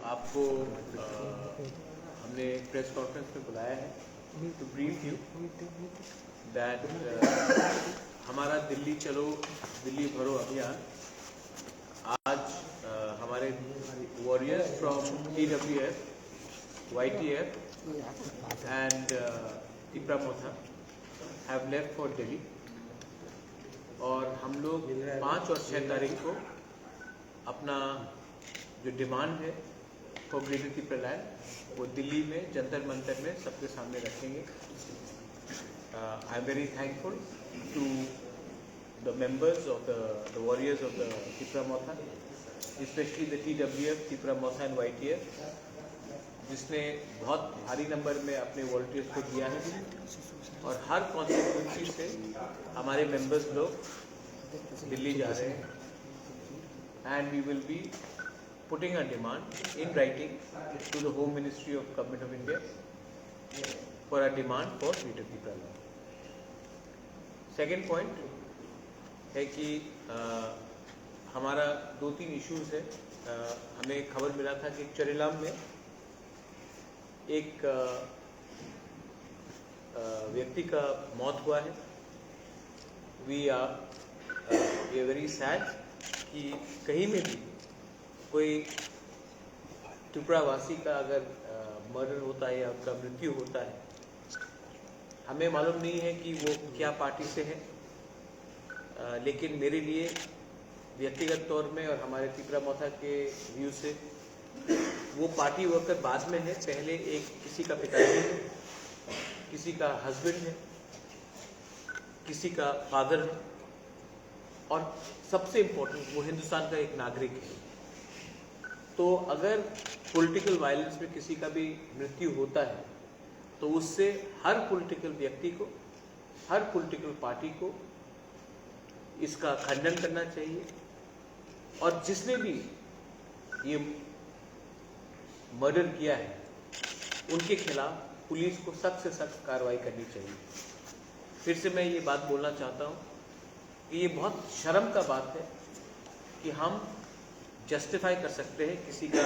आपको हमने press conference में बुलाया है टू ब्रीफ यू दैट हमारा दिल्ली चलो दिल्ली भरो अभियान आज हमारे warriors from TWF, YTF and Tipra Motha have left for Delhi और हम लोग 5 और 6 तारीख को अपना जो डिमांड है फॉर ग्रेटर तिपरा लैंड वो दिल्ली में जंतर मंतर में सबके सामने रखेंगे। I am very thankful to the members of the warriors of the Tipra Motha, specially the TWF, Tipra Motha and YTF, जिसने बहुत भारी नंबर में अपने वॉलंटियर्स को दिया है और हर कॉन्स्टिट्यूंसी से हमारे मेंबर्स लोग दिल्ली जा रहे हैं and we will be putting a demand in writing to the Home Ministry of Government of India for a demand for Greater Tipra Land. Second point है कि हमारा 2-3 इश्यूज है। हमें खबर मिला था कि चरेलाम में एक व्यक्ति का मौत हुआ है। वी आर वेरी सैड कि कहीं में भी कोई त्रिपुरावासी का अगर मर्डर होता है या उनका मृत्यु होता है, हमें मालूम नहीं है कि वो क्या पार्टी से है, लेकिन मेरे लिए व्यक्तिगत तौर में और हमारे तिपरा मोथा के व्यू से वो पार्टी वर्कर बाद में है। पहले एक किसी का पिताजी है, किसी का हस्बैंड है, किसी का फादर है और सबसे इम्पोर्टेंट वो हिंदुस्तान का एक नागरिक है। तो अगर पॉलिटिकल वायलेंस में किसी का भी मृत्यु होता है तो उससे हर पॉलिटिकल व्यक्ति को, हर पॉलिटिकल पार्टी को इसका खंडन करना चाहिए और जिसने भी ये मर्डर किया है उनके खिलाफ पुलिस को सख्त से सख्त कार्रवाई करनी चाहिए। फिर से मैं ये बात बोलना चाहता हूँ कि ये बहुत शर्म का बात है कि हम जस्टिफाई कर सकते हैं किसी का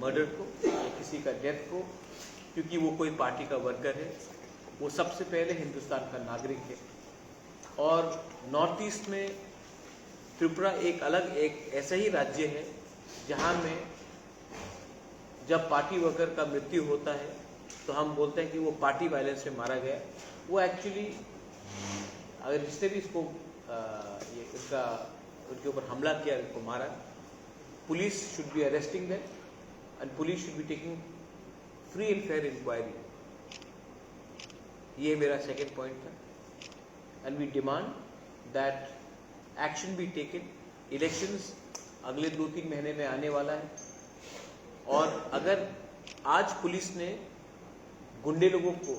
मर्डर को या किसी का डेथ को क्योंकि वो कोई पार्टी का वर्कर है। वो सबसे पहले हिंदुस्तान का नागरिक है और नॉर्थ ईस्ट में त्रिपुरा एक अलग एक ऐसा ही राज्य है जहाँ में जब पार्टी वर्कर का मृत्यु होता है तो हम बोलते हैं कि वो पार्टी वायलेंस से मारा गया। वो एक्चुअली अगर जिसने भी इसको ये उसका उनके ऊपर हमला किया, उनको मारा, police should be arresting them and police should be taking free and fair inquiry. ये मेरा सेकंड पॉइंट था and we demand that action be taken. Elections अगले 2-3 महीने में आने वाला है और अगर आज पुलिस ने गुंडे लोगों को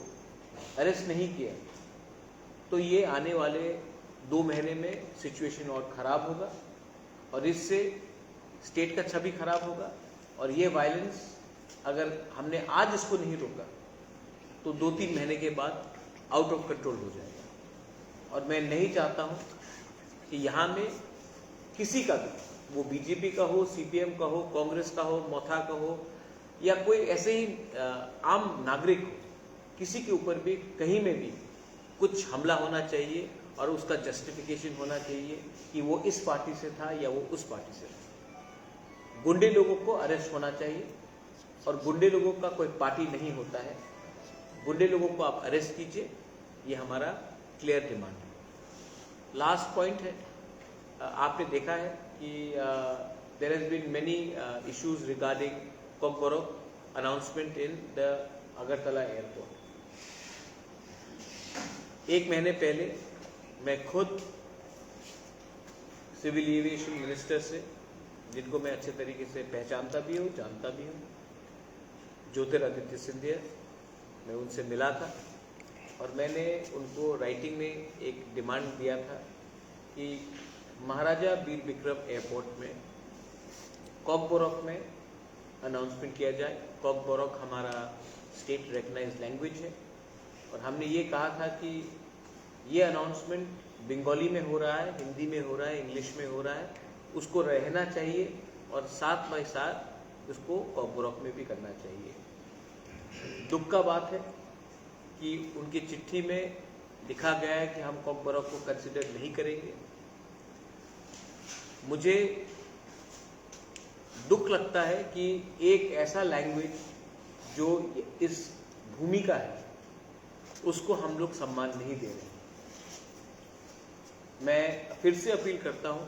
अरेस्ट नहीं किया तो ये आने वाले 2 महीने में सिचुएशन और ख़राब होगा और इससे स्टेट का छवि खराब होगा और ये वायलेंस अगर हमने आज इसको नहीं रोका तो 2-3 महीने के बाद आउट ऑफ कंट्रोल हो जाएगा। और मैं नहीं चाहता हूँ कि यहाँ में किसी का भी, वो बीजेपी का हो, CPM का हो, कांग्रेस का हो, मोथा का हो या कोई ऐसे ही आम नागरिक हो, किसी के ऊपर भी कहीं में भी कुछ हमला होना चाहिए और उसका जस्टिफिकेशन होना चाहिए कि वो इस पार्टी से था या वो उस पार्टी से था। गुंडे लोगों को अरेस्ट होना चाहिए और गुंडे लोगों का कोई पार्टी नहीं होता है। गुंडे लोगों को आप अरेस्ट कीजिए, ये हमारा क्लियर डिमांड है। लास्ट पॉइंट है, आपने देखा है कि there has been many issues regarding Kokborok announcement in the Agartala airport. 1 महीने पहले मैं खुद सिविल एविएशन मिनिस्टर से, जिनको मैं अच्छे तरीके से पहचानता भी हूँ, जानता भी हूँ, ज्योतिरादित्य सिंधिया, मैं उनसे मिला था और मैंने उनको राइटिंग में एक डिमांड दिया था कि महाराजा वीर विक्रम एयरपोर्ट में कॉकबोरोक में अनाउंसमेंट किया जाए। कॉकबोरोक हमारा स्टेट रिकग्नाइज्ड लैंग्वेज है और हमने ये कहा था कि ये अनाउंसमेंट बंगाली में हो रहा है, हिंदी में हो रहा है, इंग्लिश में हो रहा है, उसको रहना चाहिए और साथ बाय साथ उसको कॉकबोरॉक में भी करना चाहिए। दुख का बात है कि उनकी चिट्ठी में लिखा गया है कि हम कॉकबोरॉक को कंसिडर नहीं करेंगे। मुझे दुख लगता है कि एक ऐसा लैंग्वेज जो इस भूमि का है उसको हम लोग सम्मान नहीं दे रहे। मैं फिर से अपील करता हूं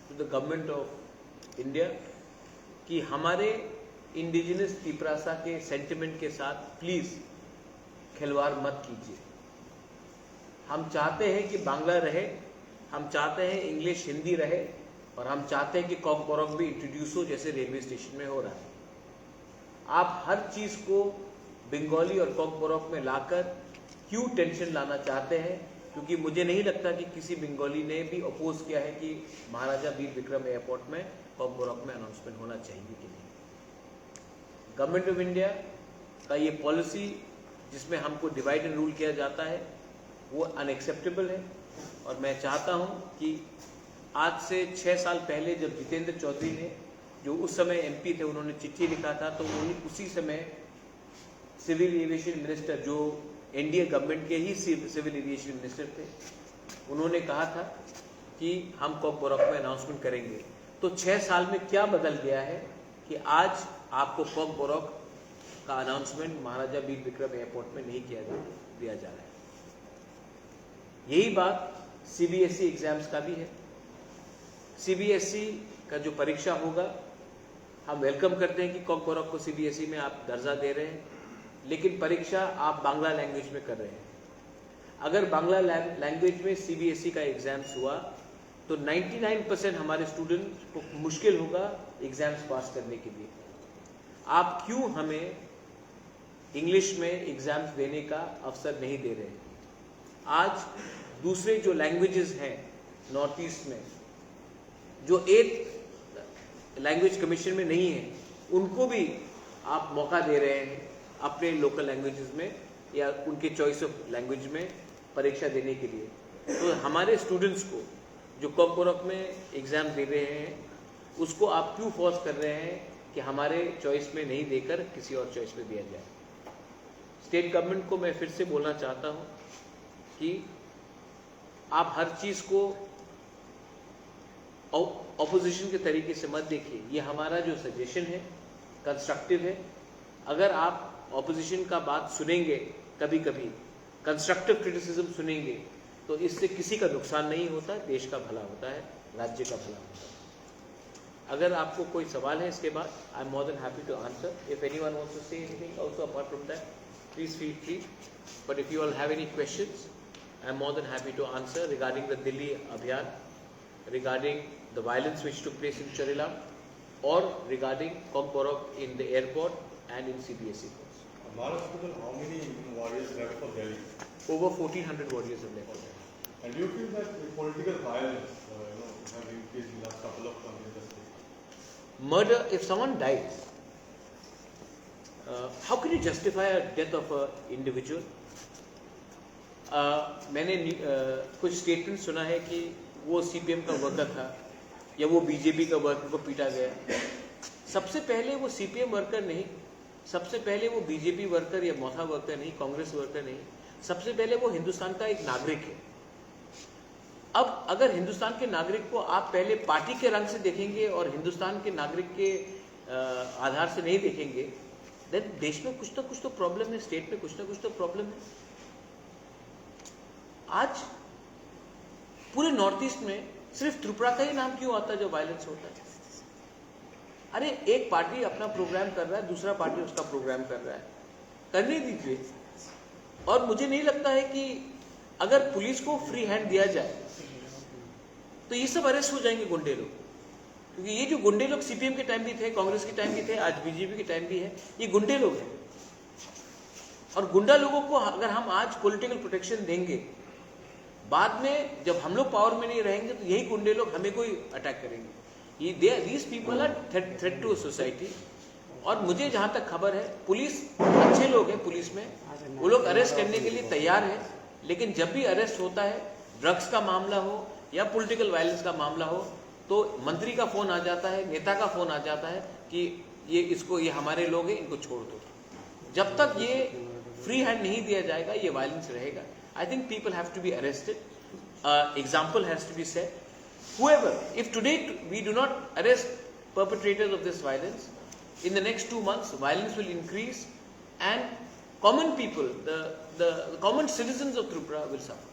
to the government of India कि हमारे इंडिजिनस तिपरासा के सेंटिमेंट के साथ प्लीज खिलवाड़ मत कीजिए। हम चाहते हैं कि बांग्ला रहे, हम चाहते हैं इंग्लिश हिंदी रहे, और हम चाहते हैं कि कॉकबोरॉक भी इंट्रोड्यूस हो जैसे रेलवे स्टेशन में हो रहा है। आप हर चीज को बंगाली और कॉकबोरॉक में लाकर क्यों टेंशन लाना चाहते हैं? क्योंकि मुझे नहीं लगता कि किसी बंगाली ने भी अपोज किया है कि महाराजा वीर विक्रम एयरपोर्ट में कॉकबोरॉक में अनाउंसमेंट होना चाहिए कि नहीं। गवर्नमेंट ऑफ इंडिया का ये पॉलिसी जिसमें हमको डिवाइड एंड रूल किया जाता है वो अनएक्सेप्टेबल है। और मैं चाहता हूं कि आज से 6 साल पहले जब जितेंद्र चौधरी ने, जो उस समय एमपी थे, उन्होंने चिट्ठी लिखा था, तो वही उसी समय सिविल एविएशन मिनिस्टर जो एनडीए गवर्नमेंट के ही सिविल एविएशन मिनिस्टर थे, उन्होंने कहा था कि हम कॉकबोरॉक में अनाउंसमेंट करेंगे। तो 6 साल में क्या बदल गया है कि आज आपको कॉकबोरॉक का अनाउंसमेंट महाराजा वीर विक्रम एयरपोर्ट में नहीं दिया जा रहा है। यही बात सीबीएसई एग्जाम्स का भी है। सीबीएसई का जो परीक्षा होगा, हम वेलकम करते हैं कि कॉकबोरॉक को सीबीएसई में आप दर्जा दे रहे हैं, लेकिन परीक्षा आप बांग्ला लैंग्वेज में कर रहे हैं। अगर बांग्ला लैंग्वेज में सीबीएसई का एग्जाम्स हुआ तो 99% हमारे स्टूडेंट को मुश्किल होगा एग्जाम्स पास करने के लिए। आप क्यों हमें इंग्लिश में एग्जाम्स देने का अवसर नहीं दे रहे? आज दूसरे जो लैंग्वेजेस हैं नॉर्थ ईस्ट में, जो 8th लैंग्वेज कमीशन में नहीं है, उनको भी आप मौका दे रहे हैं अपने लोकल लैंग्वेजेस में या उनके चॉइस ऑफ लैंग्वेज में परीक्षा देने के लिए। तो हमारे स्टूडेंट्स को जो कॉकबोरॉक में एग्जाम दे रहे हैं उसको आप क्यों फोर्स कर रहे हैं कि हमारे चॉइस में नहीं देकर किसी और चॉइस में दिया जाए? स्टेट गवर्नमेंट को मैं फिर से बोलना चाहता हूं कि आप हर चीज को ऑपोजिशन के तरीके से मत देखिए। ये हमारा जो सजेशन है कंस्ट्रक्टिव है। अगर आप ऑपोजिशन का बात सुनेंगे, कभी कभी कंस्ट्रक्टिव क्रिटिसिज्म सुनेंगे, तो इससे किसी का नुकसान नहीं होता, देश का भला होता है, राज्य का भला होता है। अगर आपको कोई सवाल है इसके बाद, I am more than happy to answer. If anyone wants to say anything also apart from that, please feel free. But if you all have any questions, I am more than happy to answer regarding the Delhi Abhiyan, regarding the violence which took place in Charila, or regarding Kogborok in the airport and in CBSE course. Maharashtra, how many warriors left for Delhi? Over 1400 warriors have left. And do you feel that political violence have increased in the last couple of months in the state? Murder, if someone dies, how can you justify a death of an individual? मैंने कुछ statement सुना है कि वो CPM का worker था या वो बीजेपी का वर्कर को पीटा गया। सबसे पहले वो सीपीएम वर्कर नहीं, सबसे पहले वो बीजेपी वर्कर या मोथा वर्कर नहीं, कांग्रेस वर्कर नहीं, सबसे पहले वो हिंदुस्तान का एक नागरिक है। अब अगर हिंदुस्तान के नागरिक को आप पहले पार्टी के रंग से देखेंगे और हिंदुस्तान के नागरिक के आधार से नहीं देखेंगे, देन देश में कुछ ना कुछ तो प्रॉब्लम है, स्टेट में कुछ ना कुछ तो प्रॉब्लम है। आज पूरे नॉर्थ ईस्ट में सिर्फ त्रिपुरा का ही नाम क्यों आता है जो वायलेंस होता है? अरे एक पार्टी अपना प्रोग्राम कर रहा है, दूसरा पार्टी उसका प्रोग्राम कर रहा है, करने दीजिए। और मुझे नहीं लगता है कि अगर पुलिस को फ्री हैंड दिया जाए तो ये सब अरेस्ट हो जाएंगे गुंडे लोग। क्योंकि ये जो गुंडे लोग सीपीएम के टाइम भी थे, कांग्रेस के टाइम भी थे, आज बीजेपी के टाइम भी है, ये गुंडे लोग हैं। और गुंडा लोगों को अगर हम आज पॉलिटिकल प्रोटेक्शन देंगे, बाद में जब हम लोग पावर में नहीं रहेंगे तो यही गुंडे लोग हमें कोई अटैक करेंगे। These people are threat to society. और मुझे जहां तक खबर है, पुलिस अच्छे लोग हैं, पुलिस में वो लोग अरेस्ट करने के लिए तैयार है, लेकिन जब भी अरेस्ट होता है, ड्रग्स का मामला हो या पॉलिटिकल वायलेंस का मामला हो, तो मंत्री का फोन आ जाता है, नेता का फोन आ जाता है कि ये हमारे लोग हैं, इनको छोड़ दो। जब तक ये फ्री हैंड नहीं दिया जाएगा, ये वायलेंस रहेगा। I think people have to be arrested, example has to be set. Whoever, if today we do not arrest perpetrators of this violence, in the next 2 months violence will increase and common people, the common citizens of Tripura will suffer.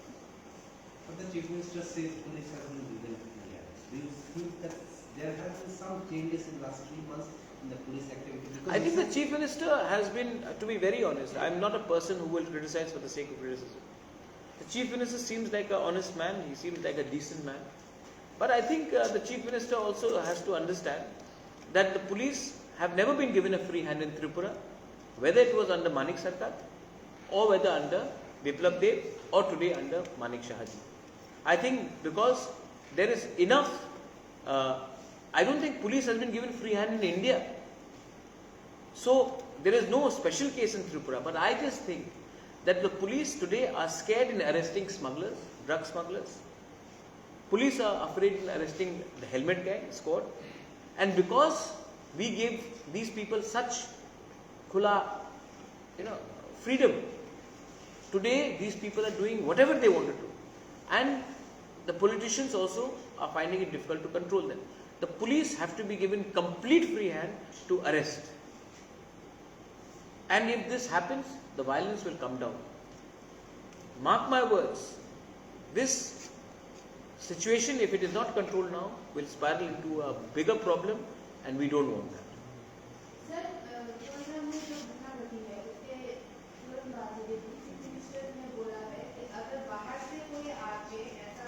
But the Chief Minister says police have been given free hands. Do you think that there have been some changes in the last 3 months in the police activity? Because I think the Chief Minister has been, to be very honest, I am not a person who will criticize for the sake of criticism. The Chief Minister seems like an honest man, he seems like a decent man. But I think the Chief Minister also has to understand that the police have never been given a free hand in Tripura, whether it was under Manik Sarkar or whether under Biplab Dev or today under Manik Shahaji. I think because there is enough, I don't think police has been given free hand in India. So there is no special case in Tripura, but I just think that the police today are scared in arresting smugglers, drug smugglers. Police are afraid in arresting the helmet gang squad, and because we gave these people such khula, freedom, today these people are doing whatever they want to do, and the politicians also are finding it difficult to control them. The police have to be given complete free hand to arrest, and if this happens, the violence will come down. Mark my words, this situation, if it is not controlled now, will spiral into a bigger problem, and we don't want that. Sir, programme में जो घटना घटी है उसके तुरंत बाद deputy minister ने बोला है कि अगर बाहर से कोई आके ऐसा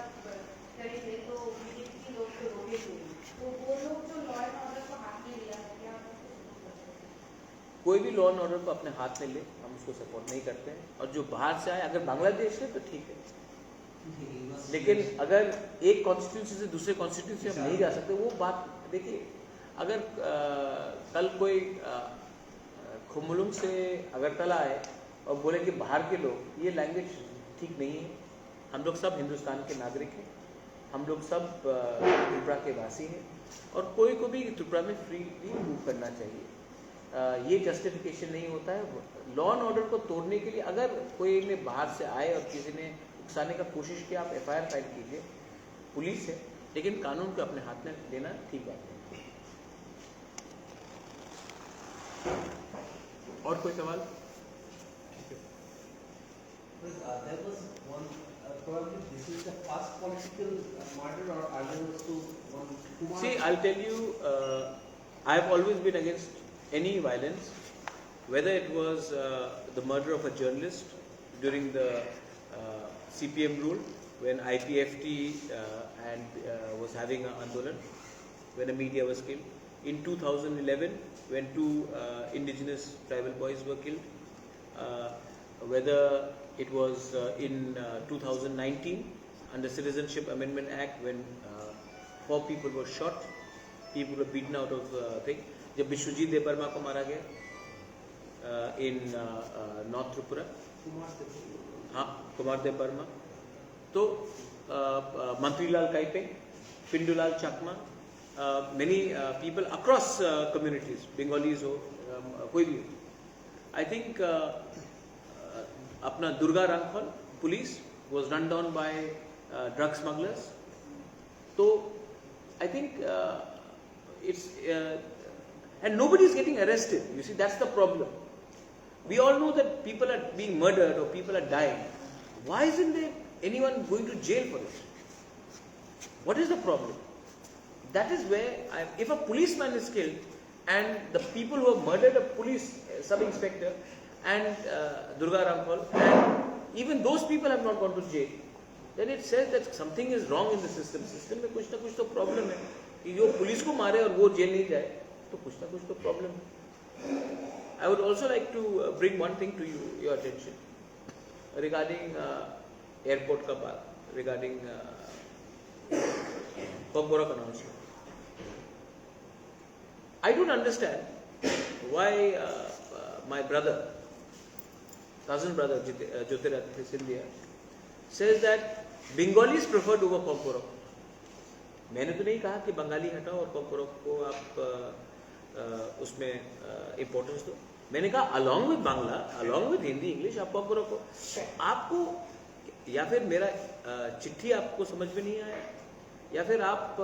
करेंगे तो बीजेपी के लोग तो रोकेंगे, तो वो लोग जो लॉ एंड ऑर्डर को हाथ में लिया है, क्या आप उसको सपोर्ट करते हैं? कोई भी लॉ एंड ऑर्डर को अपने हाथ में ले, हम उसको सपोर्ट नहीं करते हैं। और जो बाहर से आए, अगर बांग्लादेश है तो ठीक है, लेकिन अगर एक कॉन्स्टिट्यूंसी से दूसरे कॉन्स्टिट्यूंसी हम नहीं जा सकते, वो बात देखिए। अगर कल कोई खुमुलुंग से अगरतला आए और बोले कि बाहर के लोग, ये लैंग्वेज ठीक नहीं है। हम लोग सब हिंदुस्तान के नागरिक हैं, हम लोग सब त्रिपुरा के वासी हैं, और कोई को भी त्रिपुरा में फ्रीली मूव करना चाहिए। ये जस्टिफिकेशन नहीं होता है। लॉ एंड ऑर्डर को तोड़ने के लिए अगर कोई ने बाहर से आए और किसी ने उकसाने का कोशिश किया, आप FIR फाइल कीजिए, पुलिस है, लेकिन कानून को अपने हाथ में लेना ठीक बात है। और कोई सवाल? There was one, probably this is the first political murder, or are there also one? See, I'll tell you, I have always been against any violence, whether it was the murder of a journalist during the CPM rule, when IPFT was having an andolan, when a media was killed. In 2011, when 2 indigenous tribal boys were killed, whether it was in 2019 under Citizenship Amendment Act, when 4 people were shot, people were beaten out of thing. जब बिश्वजीत देबबर्मा को मारा गया in North Tripura, हाँ, कुमार देबबर्मा, तो मंत्रीलाल काइपेंग, पिंडूलाल चकमा, many people across communities, Bengalis हो, कोई भी हो, I think अपना दुर्गा रामफल police was run down by drug smugglers. So I think it's and nobody is getting arrested. You see, that's the problem. We all know that people are being murdered or people are dying. Why isn't there anyone going to jail for it? What is the problem? That is where, if a policeman is killed and the people who have murdered a police sub-inspector and Durga Ramphal, and even those people have not gone to jail, then it says that something is wrong in the system. System में कुछ ना कुछ तो problem है कि जो police को मारे और वो जेल नहीं जाए, तो कुछ ना कुछ तो problem है. I would also like to bring one thing to your attention regarding airport का बात, regarding Kokborok announcement. I don't understand why my brother, cousin brother Jyotiraditya Scindia, says that Bengalis preferred over Kokborok. मैंने तो नहीं कहा कि बंगाली हटाओ और Kokborok को आप उसमें इम्पोर्टेंस दो। मैंने कहा along with Bangla, along with Hindi, English आप आपको रखो। आपको या फिर मेरा चिट्ठी आपको समझ में नहीं आया, या फिर आप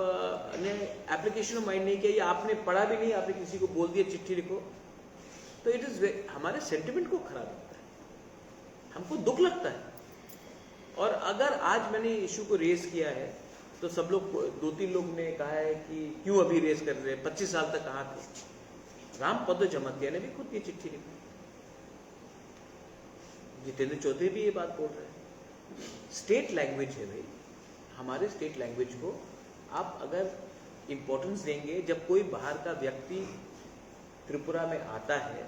ने एप्लीकेशन माइंड नहीं किया, या आपने पढ़ा भी नहीं, आपने किसी को बोल दिया चिट्ठी लिखो, तो इट इज हमारे सेंटिमेंट को खराब लगता है, हमको दुख लगता है। और अगर आज मैंने इशू को रेज किया है तो सब लोग, 2-3 लोग ने कहा है कि क्यों अभी रेज कर रहे हैं, 25 साल तक कहाँ थे। रामपद जमातिया ने भी खुद ये चिट्ठी लिखी, जितेंद्र चौधरी भी ये बात बोल रहे हैं। स्टेट लैंग्वेज है भाई, हमारे स्टेट लैंग्वेज को आप अगर इम्पोर्टेंस देंगे, जब कोई बाहर का व्यक्ति त्रिपुरा में आता है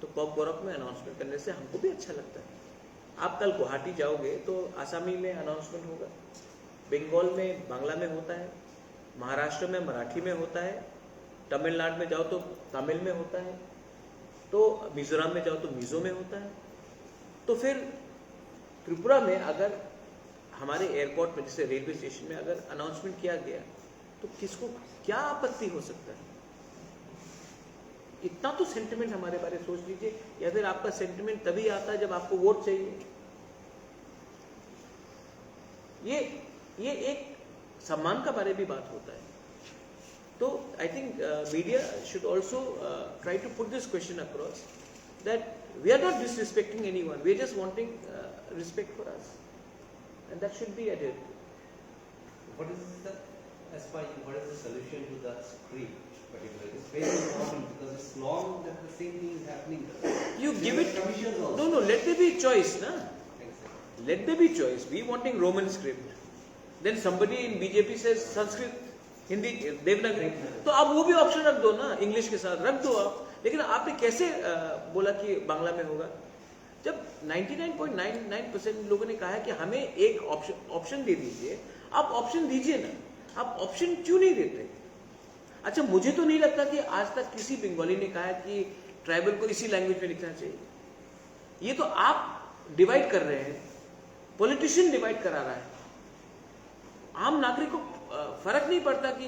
तो कॉप गोरख में अनाउंसमेंट करने से हमको भी अच्छा लगता है। आप कल गुवाहाटी जाओगे तो आसामी में अनाउंसमेंट होगा, बंगाल में बांग्ला में होता है, महाराष्ट्र में मराठी में होता है, तमिलनाडु में जाओ तो तमिल में होता है, तो मिजोरम में जाओ तो मिजो में होता है। तो फिर त्रिपुरा में अगर हमारे एयरपोर्ट में, जैसे रेलवे स्टेशन में अगर अनाउंसमेंट किया गया तो किसको क्या आपत्ति हो सकता है? इतना तो सेंटिमेंट हमारे बारे में सोच लीजिए। या फिर आपका सेंटिमेंट तभी आता है जब आपको वोट चाहिए। ये एक सम्मान का बारे भी बात होता है। तो I think media should also try to put this question across that we are not disrespecting anyone, we are just wanting respect for us, and that should be added. What is the, as per you, what is the solution to that script particularly? It's very important because it's long that the same thing is happening. You give it, Commissions also. no, let there be choice, na? Exactly. Let there be choice. We wanting Roman script. Then somebody in BJP says Sanskrit, Hindi, Devanagari. तो आप वो भी option रख दो ना, English के साथ रख दो आप। लेकिन आपने कैसे बोला कि बांग्ला में होगा? जब 99.99% लोगों ने कहा है कि हमें एक ऑप्शन दे दीजिए, आप ऑप्शन दीजिए ना। आप ऑप्शन क्यों नहीं देते? अच्छा, मुझे तो नहीं लगता कि आज तक किसी बंगाली ने कहा कि ट्राइबल को इसी लैंग्वेज में लिखना चाहिए। ये तो आप डिवाइड कर रहे हैं, पॉलिटिशियन डिवाइड करा रहा है। आम नागरिक को फर्क नहीं पड़ता कि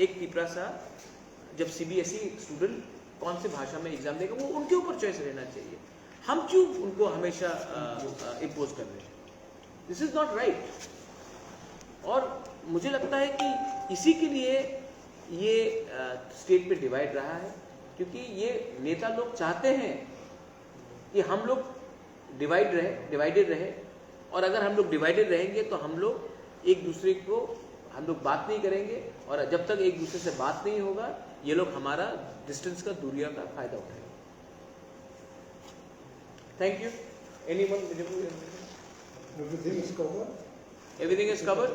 एक तिपरासा जब सीबीएसई स्टूडेंट कौन सी भाषा में एग्जाम देगा, वो उनके ऊपर चॉइस रहना चाहिए। हम क्यों उनको हमेशा इम्पोज कर रहे हैं? This is not right. और मुझे लगता है कि इसी के लिए ये स्टेट पे डिवाइड रहा है, क्योंकि ये नेता लोग चाहते हैं कि हम लोग डिवाइडेड रहे। और अगर हम लोग डिवाइडेड रहेंगे तो हम लोग एक दूसरे को, हम लोग बात नहीं करेंगे, और जब तक एक दूसरे से बात नहीं होगा ये लोग हमारा डिस्टेंस का, दूरिया का फायदा उठाएंगे। Thank you. Anyone? Everything is covered. Everything is covered?